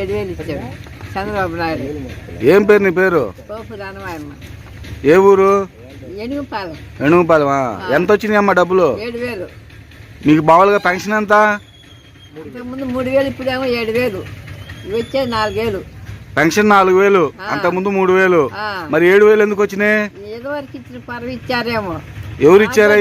7,000 ఇచ్చాడు చంద్రబాబు నాయుడు. ఏం పేరు నీ పేరు? పోపు రానమాయమ్మ. ఏ ఊరు? ఎనుగుపాలెం. ఎనుగుపాలెమా? ఎంత వచ్చినాయి అమ్మా డబ్బులు? 7,000. మీకు మామూలుగా పెన్షన్ ఎంత? ఇంతకుముందు 3,000, ఇప్పుడేమో 7,000. ఇవి వచ్చేది 4,000. పెన్షన్ 4,000, అంతకుముందు 3,000. మరి 7,000 ఎందుకు వచ్చినాయి? ఏదో వరకు ఇచ్చిన పర్వ ఇచ్చారేమో. ఎవరు ఇచ్చారా?